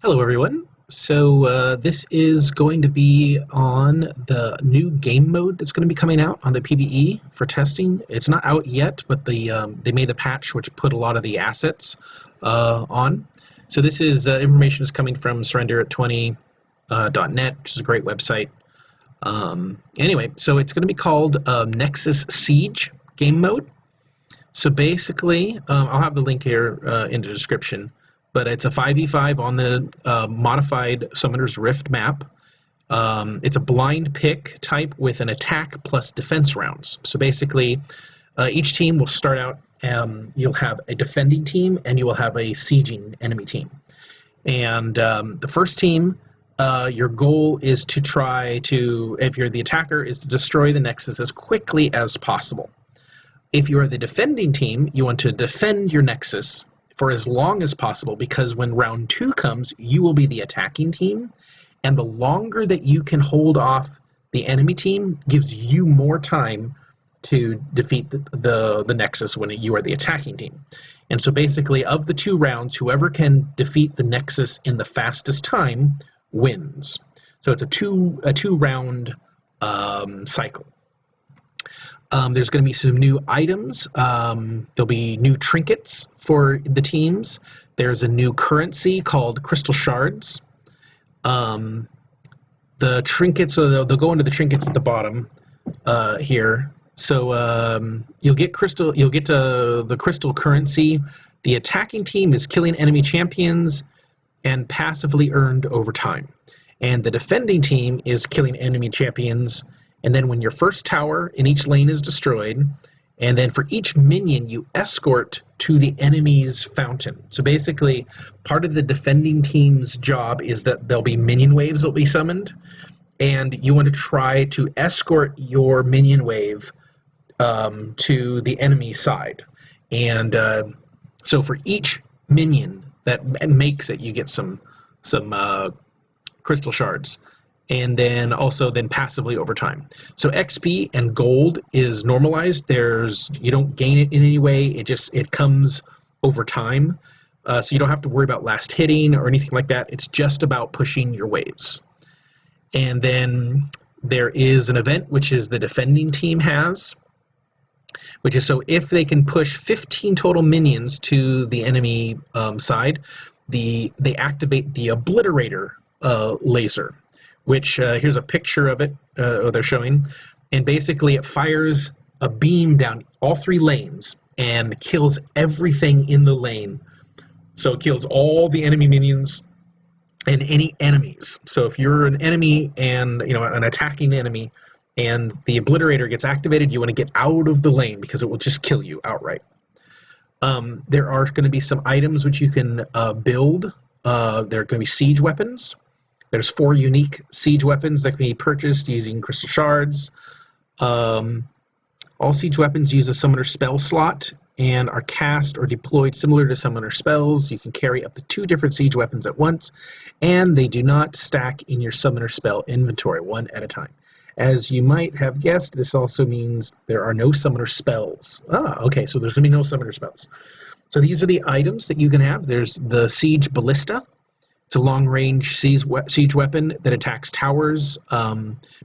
Hello, everyone. So this is going to be on the new game mode that's going to be coming out on the PvE for testing. It's not out yet, but they made a patch which put a lot of the assets on. So this is information is coming from surrender20.net, which is a great website. Anyway, so it's going to be called Nexus Siege game mode. So basically, I'll have the link here in the description, but it's a 5v5 on the modified Summoner's Rift map. It's a blind pick type with an attack plus defense rounds. So basically, each team will start out, you'll have a defending team and you will have a sieging enemy team. And the first team, your goal is to try to, if you're the attacker, is to destroy the Nexus as quickly as possible. If you are the defending team, you want to defend your Nexus for as long as possible, because when round 2 comes, you will be the attacking team, and the longer that you can hold off the enemy team gives you more time to defeat the Nexus when you are the attacking team. And so basically, of the 2 rounds, whoever can defeat the Nexus in the fastest time wins. So it's a two round cycle. There's going to be some new items. There'll be new trinkets for the teams. There's a new currency called crystal shards. The trinkets, so they'll go into the trinkets at the bottom here. So you'll get the crystal currency. The attacking team is killing enemy champions and passively earned over time. And the defending team is killing enemy champions. And then when your first tower in each lane is destroyed, and then for each minion you escort to the enemy's fountain. So basically, part of the defending team's job is that there'll be minion waves that will be summoned, and you want to try to escort your minion wave to the enemy side. And so for each minion that makes it, you get some crystal shards. And then also passively over time. So XP and gold is normalized. You don't gain it in any way. It comes over time. So you don't have to worry about last hitting or anything like that. It's just about pushing your waves. And then there is an event which is the defending team has, which is so if they can push 15 total minions to the enemy side, they activate the Obliterator laser, which here's a picture of it they're showing, and basically it fires a beam down all 3 lanes and kills everything in the lane. So it kills all the enemy minions and any enemies. So if you're an enemy and an attacking enemy and the Obliterator gets activated, you want to get out of the lane because it will just kill you outright. There are going to be some items which you can build. There are going to be siege weapons. There's 4 unique siege weapons that can be purchased using crystal shards. All siege weapons use a summoner spell slot and are cast or deployed similar to summoner spells. You can carry up to 2 different siege weapons at once, and they do not stack in your summoner spell inventory, one at a time. As you might have guessed, this also means there are no summoner spells. Okay, so there's going to be no summoner spells. So these are the items that you can have. There's the Siege Ballista. It's a long-range siege weapon that attacks towers,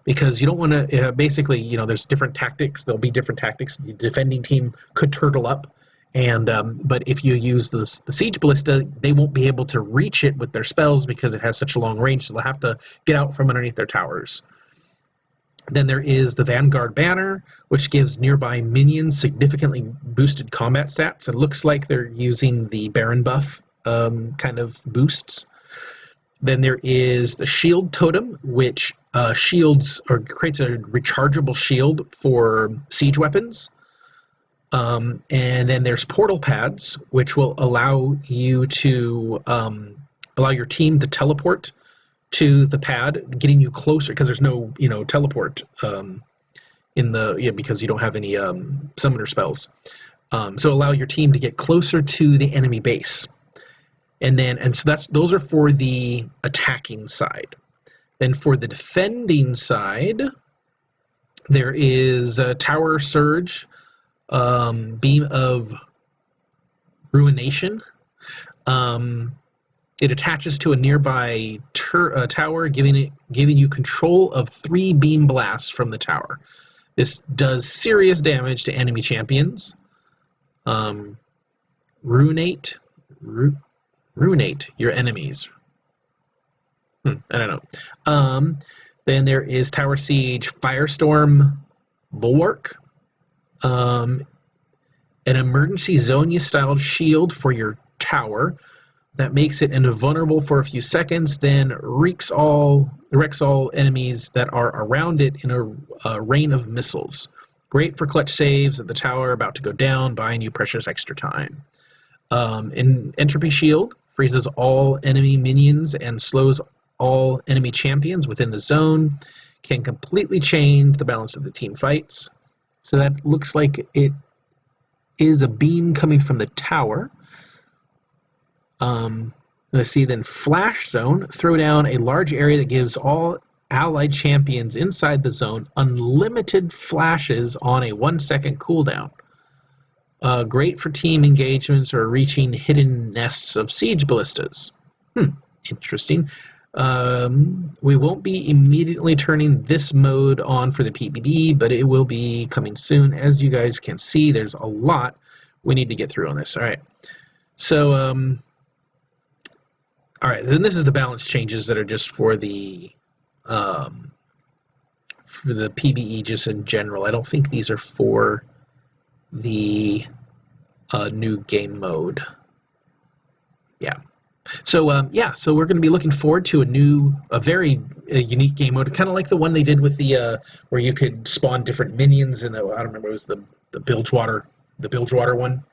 because you don't want to, basically, there's different tactics. There'll be different tactics. The defending team could turtle up, but if you use the Siege Ballista, they won't be able to reach it with their spells because it has such a long range, so they'll have to get out from underneath their towers. Then there is the Vanguard Banner, which gives nearby minions significantly boosted combat stats. It looks like they're using the Baron buff kind of boosts. Then there is the Shield Totem, which shields or creates a rechargeable shield for siege weapons. And then there's Portal Pads, which will allow you to allow your team to teleport to the pad, getting you closer because there's no teleport because you don't have any summoner spells. So allow your team to get closer to the enemy base. And so those are for the attacking side. Then for the defending side, there is a Tower Surge, Beam of Ruination, It attaches to a nearby tower, giving you control of 3 beam blasts from the tower. This does serious damage to enemy champions. Ruinate your enemies. I don't know. Then there is Tower Siege Firestorm Bulwark. An emergency Zonia-styled shield for your tower that makes it invulnerable for a few seconds, then wrecks all enemies that are around it in a rain of missiles. Great for clutch saves at the tower about to go down, buying you precious extra time. An Entropy Shield freezes all enemy minions and slows all enemy champions within the zone. Can completely change the balance of the team fights. So that looks like it is a beam coming from the tower. Let's see, then Flash Zone. Throw down a large area that gives all allied champions inside the zone unlimited flashes on a 1-second cooldown. Great for team engagements or reaching hidden nests of siege ballistas. Interesting. We won't be immediately turning this mode on for the PvP, but it will be coming soon. As you guys can see, there's a lot we need to get through on this. All right. So, all right, then this is the balance changes that are just for the PvE just in general. I don't think these are for the new game mode. Yeah. So so we're going to be looking forward to a very unique game mode, kind of like the one they did with the where you could spawn different minions in the, I don't remember, it was the Bilgewater one.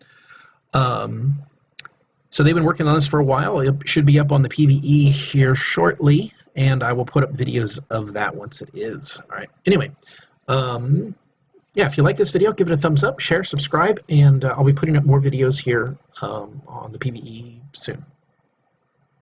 So they've been working on this for a while. It should be up on the PvE here shortly, and I will put up videos of that once it is. All right. Anyway, yeah, if you like this video, give it a thumbs up, share, subscribe, and I'll be putting up more videos here on the PvE soon.